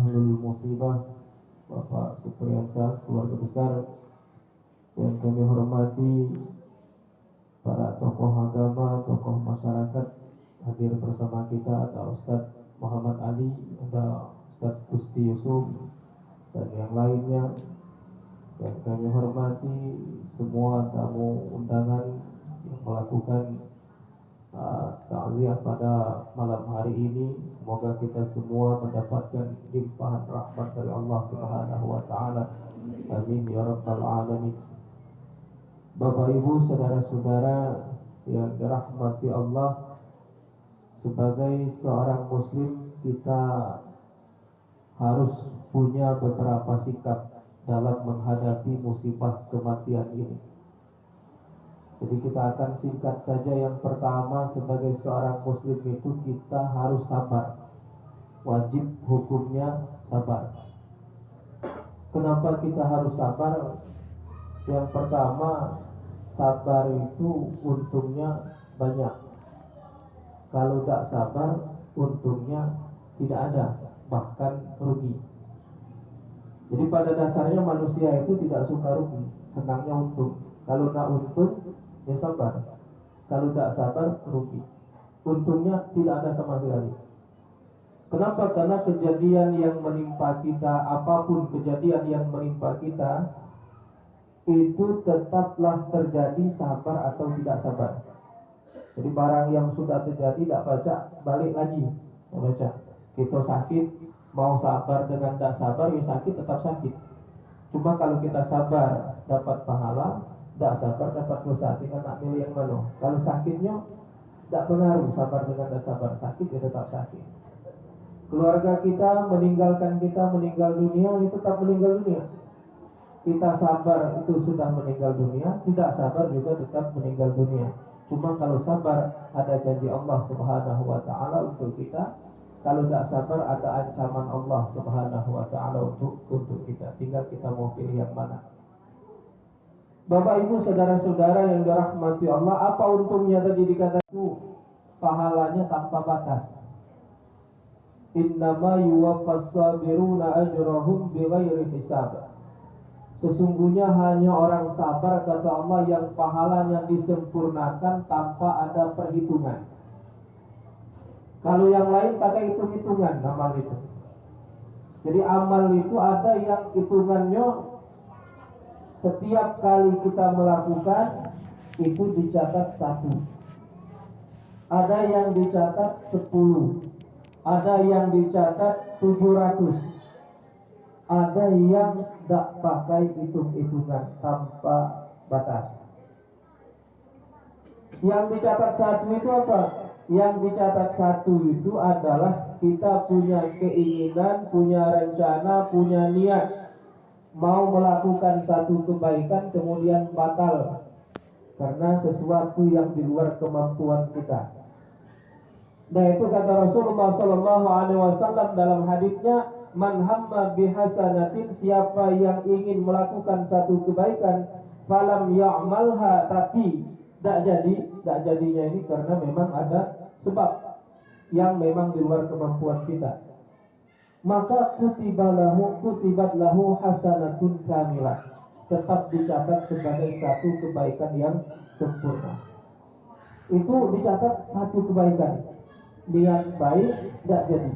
ahlul musibah, Bapak Supriyansa, keluarga besar yang kami hormati, para tokoh agama, tokoh masyarakat hadir bersama kita, ada Ustadz Muhammad Ali, ada Ustadz Gusti Yusuf, dan yang lainnya. Yang kami hormati semua tamu undangan yang melakukan takziah pada malam hari ini. Semoga kita semua mendapatkan limpahan rahmat dari Allah Subhanahu wa taala. Amin ya rabbal alamin. Bapak Ibu, saudara-saudara yang dirahmati Allah, sebagai seorang muslim kita harus punya beberapa sikap dalam menghadapi musibah kematian ini. Jadi kita akan singkat saja. Yang pertama, sebagai seorang muslim itu kita harus sabar. Wajib hukumnya sabar. Kenapa kita harus sabar? Yang pertama, sabar itu untungnya banyak. Kalau tidak sabar, untungnya tidak ada, bahkan rugi. Jadi pada dasarnya manusia itu tidak suka rugi, senangnya untung. Kalau tidak untung, ya sabar. Kalau tidak sabar, rugi. Untungnya tidak ada sama sekali. Kenapa? Karena kejadian yang menimpa kita, apapun kejadian yang menimpa kita, itu tetaplah terjadi sabar atau tidak sabar. Jadi barang yang sudah terjadi tidak baca, balik lagi baca. Kita sakit, mau sabar dengan tidak sabar, ya sakit tetap sakit. Cuma kalau kita sabar dapat pahala, tidak sabar dapat dosa. Tinggal nak pilih yang mana. Kalau sakitnya tidak pengaruh, sabar dengan tidak sabar, sakit ya tetap sakit. Keluarga kita meninggalkan kita, meninggal dunia, itu tetap meninggal dunia. Kita sabar itu sudah meninggal dunia, tidak sabar juga tetap meninggal dunia. Cuma kalau sabar ada janji Allah Subhanahu wa taala untuk kita. Kalau tidak sabar ada ancaman Allah Subhanahu wa taala untuk kita. Tinggal kita mau pilih yang mana. Bapak Ibu, saudara-saudara yang dirahmati Allah, apa untungnya tadi dikatakan itu pahalanya tanpa batas. Innama yuwaffas sabiruna ajrahum bighairi hisab. Sesungguhnya hanya orang sabar, kata Allah, yang pahalanya disempurnakan tanpa ada perhitungan. Kalau yang lain pakai hitung-hitungan amal itu. Jadi amal itu ada yang hitungannya setiap kali kita melakukan itu dicatat 1. Ada yang dicatat 10. Ada yang dicatat 700. Ada yang tidak pakai hitung-hitungan tanpa batas. Yang dicatat 1 itu apa? Yang dicatat 1 itu adalah kita punya keinginan, punya rencana, punya niat mau melakukan satu kebaikan kemudian batal karena sesuatu yang di luar kemampuan kita. Nah, itu kata Rasulullah SAW dalam hadisnya, man hamma bihasanatin, siapa yang ingin melakukan satu kebaikan, falam ya'malha, tapi tidak jadinya ini karena memang ada sebab yang memang di luar kemampuan kita, maka kutibat lahu hasanatun kamilah, tetap dicatat sebagai satu kebaikan yang sempurna. Itu dicatat satu kebaikan, niat baik tidak jadi.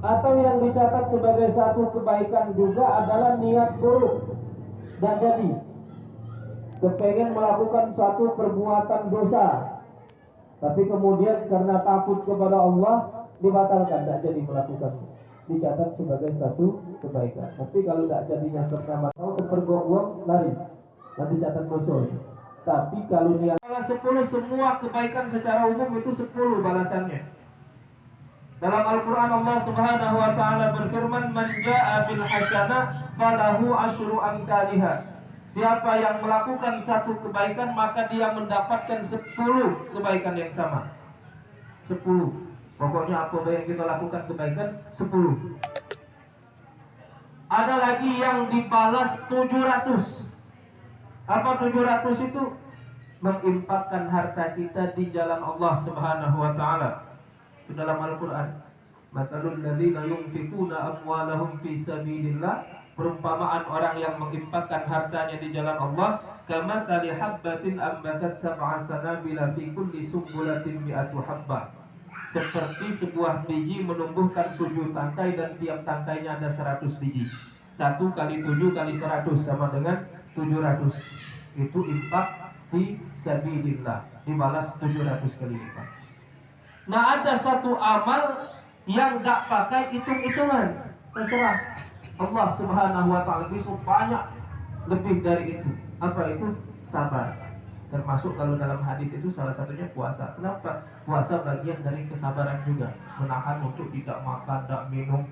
Atau yang dicatat sebagai satu kebaikan juga adalah niat buruk, tidak jadi. Kepengen melakukan satu perbuatan dosa, tapi kemudian karena takut kepada Allah dibatalkan, tidak jadi melakukannya. Dicatat sebagai satu kebaikan. Tapi kalau tidak jadinya karena tahu kepergok uang, lari, nanti catat dosa. Tapi kalau niat 10, semua kebaikan secara umum itu 10 balasannya. Dalam Al-Quran Allah Subhanahu wa ta'ala berfirman, man ja'a bil hasanah falahu asyru amsalihha. Siapa yang melakukan satu kebaikan maka dia mendapatkan 10 kebaikan yang sama. 10. Pokoknya apa yang kita lakukan kebaikan 10. Ada lagi yang dibalas 700. Apa 700 itu? Menginfakkan harta kita di jalan Allah Subhanahu wa ta'ala. Itu dalam Al-Quran. Matalul ladzina yunfikuna amwalahum fi sabilillah, perumpamaan orang yang menginfakkan hartanya di jalan Allah, kama tali habbatin ambatat sab'a sanabila fi kulli sumbulatin mi'atu habbah, seperti sebuah biji menumbuhkan 7 tangkai dan tiap tangkainya ada 100 biji. 1 kali 7 kali 100 sama dengan 700. Itu infak fi sabilillah, dibalas 700 kali lipat. Nah, ada satu amal yang gak pakai hitung-hitungan, terserah Allah Subhanahu wa ta'ala, bisa banyak lebih dari itu. Apa itu? Sabar. Termasuk kalau dalam hadis itu salah satunya puasa. Kenapa? Puasa bagian dari kesabaran juga, menahan untuk tidak makan, tidak minum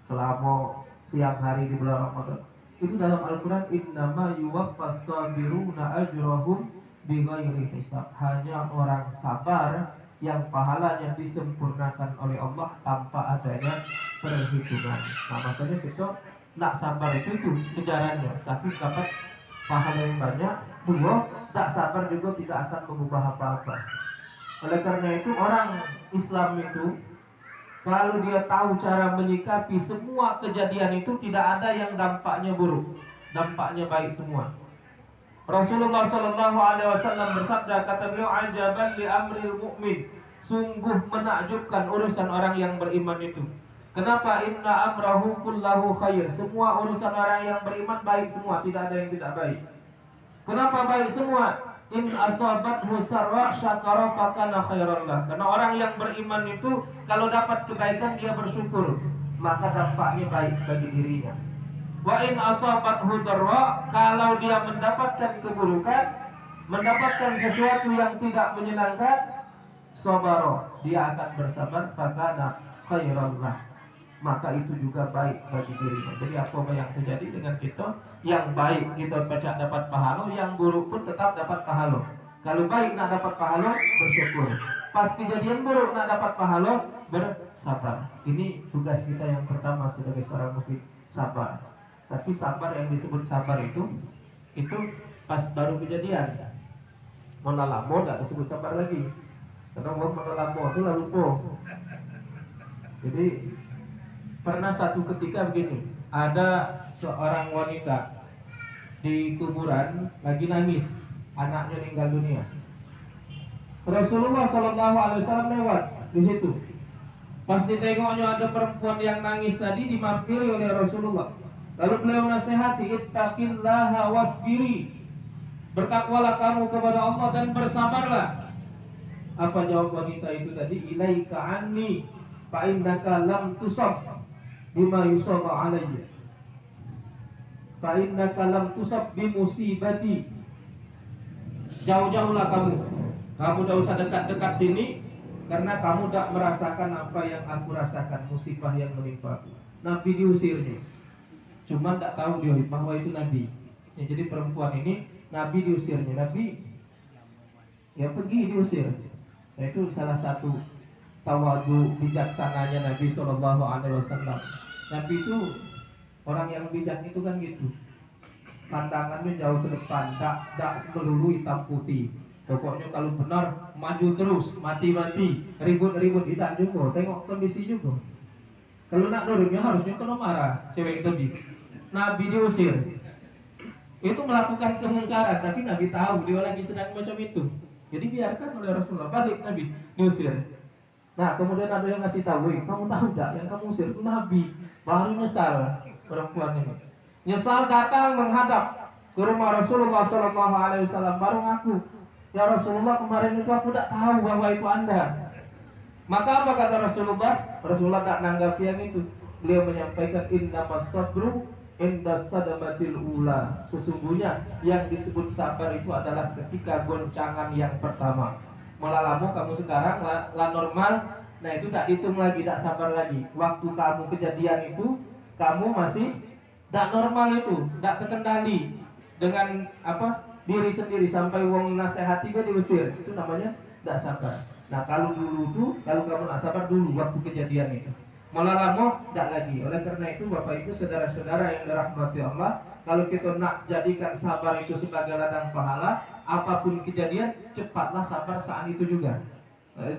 selama siang hari di bulan Ramadan. Itu dalam Al-Quran, innama yuwaffas sabiruna ajrahum bighairi hisab. Hanya orang sabar yang pahalanya disempurnakan oleh Allah tanpa adanya perhitungan. Nah, makanya kita nak sabar itu kejarannya. Satu, dapat pahala yang banyak. 2, tak sabar juga tidak akan mengubah apa-apa. Oleh karena itu orang Islam itu, kalau dia tahu cara menyikapi semua kejadian itu, tidak ada yang dampaknya buruk, dampaknya baik semua. Rasulullah Shallallahu Alaihi Wasallam bersabda, kata beliau, ajaban li amril mu'min, sungguh menakjubkan urusan orang yang beriman itu. Kenapa? Inna amrahu kullahu khair, semua urusan orang yang beriman baik semua, tidak ada yang tidak baik. Kenapa baik semua? In asabathu sarra syakara fakana khairan lah. Karena orang yang beriman itu kalau dapat kebaikan dia bersyukur, maka dampaknya baik bagi dirinya. Wa in asabathu darra, kalau dia mendapatkan keburukan, mendapatkan sesuatu yang tidak menyenangkan, sabara, dia akan bersabar, fakana khairan lah, maka itu juga baik bagi dirinya. Jadi apa yang terjadi dengan kita? Yang baik kita baca dapat pahala, yang buruk pun tetap dapat pahala. Kalau baik nak dapat pahala, bersyukur. Pas kejadian buruk nak dapat pahala, bersabar. Ini tugas kita yang pertama sebagai seorang muslim, sabar. Tapi sabar yang disebut sabar itu pas baru kejadian. Mana lama tak disebut sabar lagi. Karena mana lama itu lalu lupa. Jadi pernah satu ketika begini, ada seorang wanita di kuburan lagi nangis, anaknya meninggal dunia. Rasulullah Shallallahu Alaihi Wasallam lewat di situ. Pas ditengoknya ada perempuan yang nangis tadi, dimampiri oleh Rasulullah. Lalu beliau nasihati, ittaqillaha wasbiri, bertakwalah kamu kepada Allah dan bersabarlah. Apa jawab wanita itu tadi? Ilaika anni fa innaka lam tusab bima yusaba alayya, fa innaka lam tusab bi musibati. Jauh-jauhlah kamu tidak usah dekat-dekat sini, karena kamu tidak merasakan apa yang aku rasakan, musibah yang menimpa aku. Nabi diusirnya, cuma tidak tahu dia bahwa itu Nabi. Ya, jadi perempuan ini Nabi diusirnya, Nabi ya pergi diusir. Nah, itu salah satu tawadu bijaksananya Nabi Shallallahu Alaihi Wasallam. Nabi itu orang yang bijak itu kan gitu, pandangannya jauh ke depan, tak melulu hitam putih. Pokoknya kalau benar maju terus, mati-mati, ribut-ribut hitam juga. Tengok kondisi juga. Kalau nak nurunnya harusnya kena marah cewek tadi. Nabi diusir, itu melakukan kemungkaran, tapi Nabi tahu dia lagi sedang macam itu. Jadi biarkan oleh Rasulullah, balik Nabi diusir. Nah kemudian ada yang ngasih tahu, kamu tahu tak yang kamu usir itu Nabi. Baru nyesal perempuan ini. Nyesal datang menghadap ke rumah Rasulullah Sallallahu Alaihi Wasallam, baru ngaku, ya Rasulullah, kemarin itu aku tak tahu bahwa itu Anda. Maka apa kata Rasulullah? Rasulullah tak nanggapi yang itu. Beliau menyampaikan, innamas sabru inda sadamatil ula. Sesungguhnya yang disebut sabar itu adalah ketika goncangan yang pertama. Melalamu kamu sekarang la normal, nah itu tak dihitung lagi, tak sabar lagi. Waktu kamu kejadian itu, kamu masih tak normal itu, tak terkendali dengan diri sendiri, sampai wong nasihati dia diusir. Itu namanya tak sabar. Nah kalau dulu tuh, kalau kamu tak sabar dulu waktu kejadian itu, malah lama tidak lagi. Oleh karena itu Bapak Ibu saudara-saudara yang dirahmati Allah, kalau kita nak jadikan sabar itu sebagai ladang pahala, apapun kejadian cepatlah sabar saat itu juga.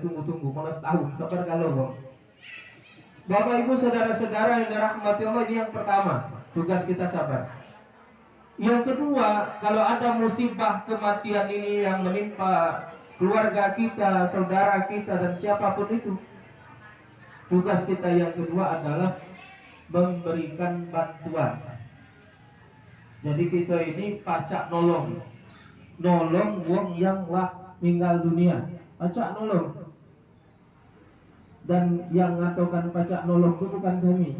Tunggu malah setahun sabar kalau Bapak Ibu saudara-saudara yang dirahmati Allah, ini yang pertama, tugas kita sabar. Yang kedua, kalau ada musibah kematian ini yang menimpa keluarga kita, saudara kita, dan siapapun itu, tugas kita yang kedua adalah memberikan bantuan. Jadi kita ini pacak nolong wong yang lah meninggal dunia, pacak nolong. Dan yang mengatakan pacak nolong itu bukan kami.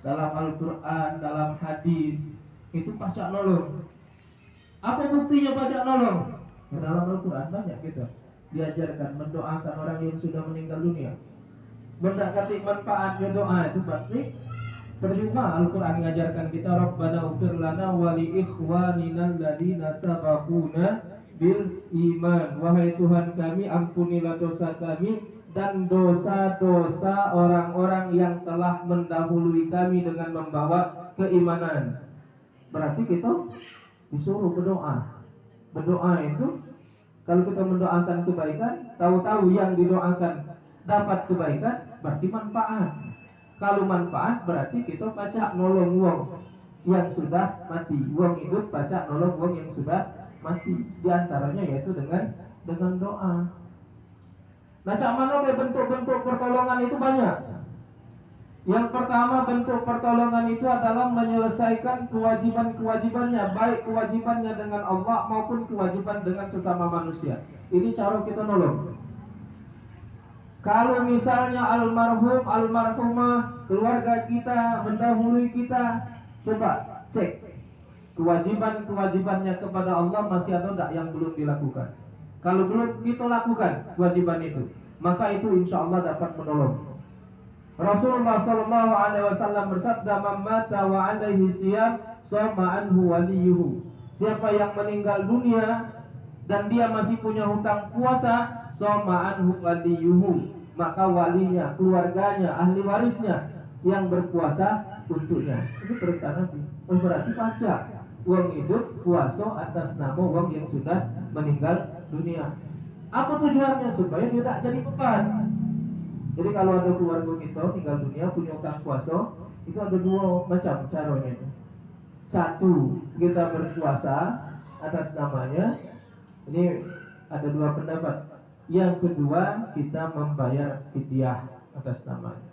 Dalam Al-Quran, dalam hadis itu pacak nolong. Apa buktinya pacak nolong? Ya, dalam Al-Quran banyak kita diajarkan mendoakan orang yang sudah meninggal dunia. Benda kata manfaatnya doa itu berarti percuma. Al-Quran mengajarkan kita Rabbana ufir lana wa li ikhwanina alladhina sabaquna bil iman. Wahai Tuhan kami, ampunilah dosa kami dan dosa-dosa orang-orang yang telah mendahului kami dengan membawa keimanan. Berarti kita disuruh berdoa. Berdoa itu kalau kita mendoakan kebaikan, tahu-tahu yang didoakan dapat kebaikan, berarti manfaat. Kalau manfaat berarti kita pacak nolong wong yang sudah mati. Wong hidup pacak nolong wong yang sudah mati. Di antaranya yaitu dengan doa. Nah, cak mana bentuk-bentuk pertolongan itu banyak. Yang pertama, bentuk pertolongan itu adalah menyelesaikan kewajiban-kewajibannya, baik kewajibannya dengan Allah maupun kewajiban dengan sesama manusia. Ini cara kita nolong. Kalau misalnya almarhum, almarhumah, keluarga kita mendahului kita, coba cek kewajiban-kewajibannya kepada Allah masih ada tak yang belum dilakukan. Kalau belum kita lakukan kewajiban itu, maka itu insya Allah dapat menolong. Rasulullah SAW bersabda, "Man mata wa alaihi siyam, sama anhu waliyuhu." Siapa yang meninggal dunia dan dia masih punya hutang puasa, sama anhu waliyuhu, maka walinya, keluarganya, ahli warisnya yang berpuasa untuknya. Itu perintah Nabi. Berarti pajak uang hidup puasa atas nama uang yang sudah meninggal dunia. Apa tujuannya? Supaya tidak jadi beban. Jadi kalau ada keluarga kita tinggal dunia punya utang puasa, itu ada dua macam caranya. Satu, kita berpuasa atas namanya. Ini ada dua pendapat. Yang kedua, kita membayar fidyah atas namanya.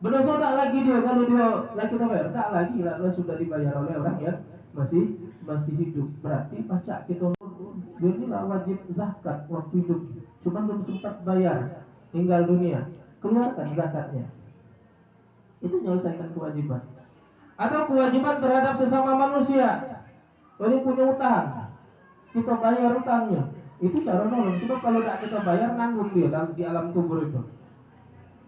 Berdosa tak lagi dia kalau dia lagi kita bayar, tak lagi lah sudah dibayar oleh orang yang masih hidup. Berarti pajak kita inilah wajib zakat waktu hidup, cuma belum sempat bayar, tinggal dunia, keluarkan zakatnya. Itu menyelesaikan kewajiban. Atau kewajiban terhadap sesama manusia. Kalau punya utang, kita bayar utangnya. Itu cara nolong. Sebab kalau tidak kita bayar, nanggung dia di alam kubur itu.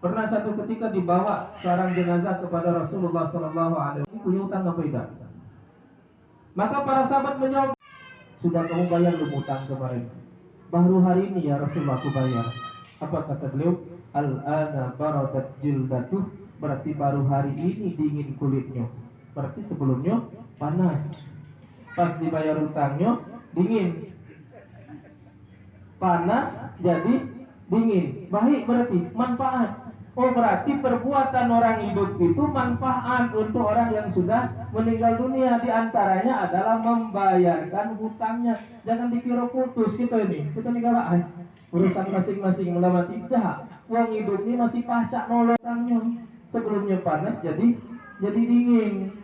Pernah satu ketika dibawa seorang jenazah kepada Rasulullah SAW. Punya utang apa tidak? Maka para sahabat menjawab, sudah kamu bayar belum utang kemarin? Baru hari ini ya Rasulullah aku bayar. Apa kata beliau? Al-ana baradat jildatuh, berarti baru hari ini dingin kulitnya. Berarti sebelumnya panas. Pas dibayar utangnya dingin. Panas jadi dingin. Baik berarti manfaat. Oh berarti perbuatan orang hidup itu manfaat untuk orang yang sudah meninggal dunia. Di antaranya adalah membayarkan hutangnya. Jangan dikira putus kita ini. Kita tinggal urusan masing-masing melamati. Tidak. Uang hidup ini masih pacak nolongnya. Sebelumnya panas jadi dingin.